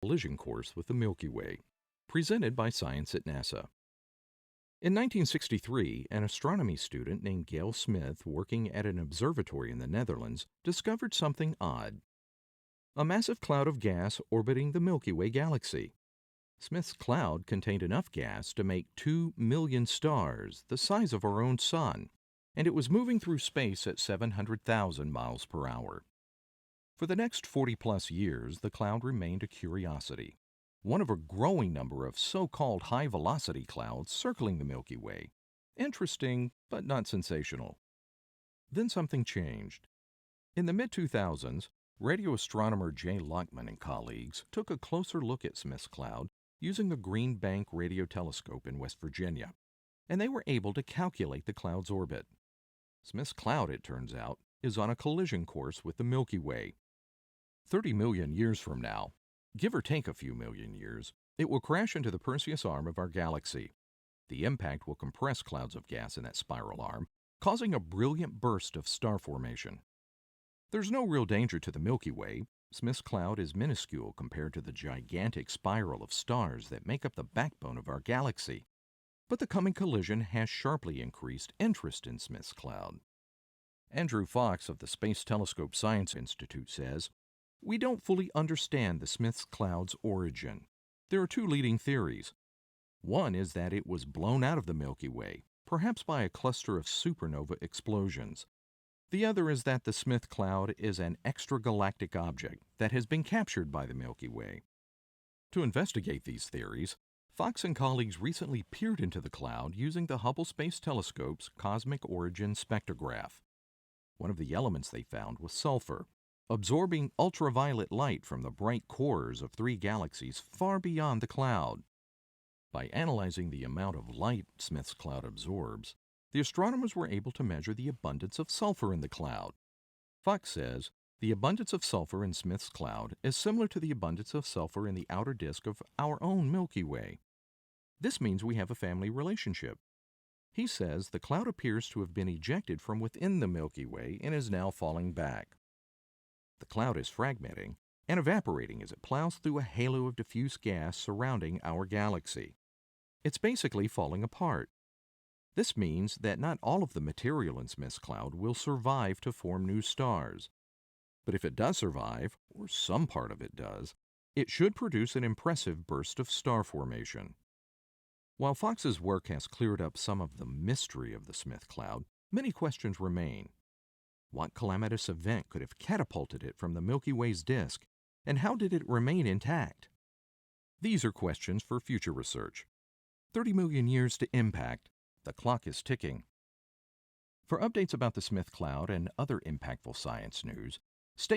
collision course with the Milky Way, presented by Science at NASA. In 1963, an astronomy student named Gail Smith, working at an observatory in the Netherlands, discovered something odd: a massive cloud of gas orbiting the Milky Way galaxy. Smith's cloud contained enough gas to make 2 million stars, the size of our own sun, and it was moving through space at 700,000 miles per hour. For the next 40-plus years, the cloud remained a curiosity, one of a growing number of so-called high-velocity clouds circling the Milky Way. Interesting, but not sensational. Then something changed. In the mid-2000s, radio astronomer Jay Lockman and colleagues took a closer look at Smith's cloud using the Green Bank Radio Telescope in West Virginia, and they were able to calculate the cloud's orbit. Smith's cloud, it turns out, is on a collision course with the Milky Way. 30 million years from now, give or take a few million years, it will crash into the Perseus arm of our galaxy. The impact will compress clouds of gas in that spiral arm, causing a brilliant burst of star formation. There's no real danger to the Milky Way. Smith's cloud is minuscule compared to the gigantic spiral of stars that make up the backbone of our galaxy. But the coming collision has sharply increased interest in Smith's cloud. Andrew Fox of the Space Telescope Science Institute says, "We don't fully understand the Smith's cloud's origin. There are two leading theories. One is that it was blown out of the Milky Way, perhaps by a cluster of supernova explosions. The other is that the Smith cloud is an extragalactic object that has been captured by the Milky Way." To investigate these theories, Fox and colleagues recently peered into the cloud using the Hubble Space Telescope's Cosmic Origin Spectrograph. One of the elements they found was sulfur, absorbing ultraviolet light from the bright cores of 3 galaxies far beyond the cloud. By analyzing the amount of light Smith's cloud absorbs, the astronomers were able to measure the abundance of sulfur in the cloud. Fox says, the abundance of sulfur in Smith's cloud is similar to the abundance of sulfur in the outer disk of our own Milky Way. This means we have a family relationship. He says the cloud appears to have been ejected from within the Milky Way and is now falling back. The cloud is fragmenting and evaporating as it plows through a halo of diffuse gas surrounding our galaxy. It's basically falling apart. This means that not all of the material in Smith's cloud will survive to form new stars. But if it does survive, or some part of it does, it should produce an impressive burst of star formation. While Fox's work has cleared up some of the mystery of the Smith cloud, many questions remain. What calamitous event could have catapulted it from the Milky Way's disk, and how did it remain intact? These are questions for future research. 30 million years to impact. The clock is ticking. For updates about the Smith cloud and other impactful science news, stay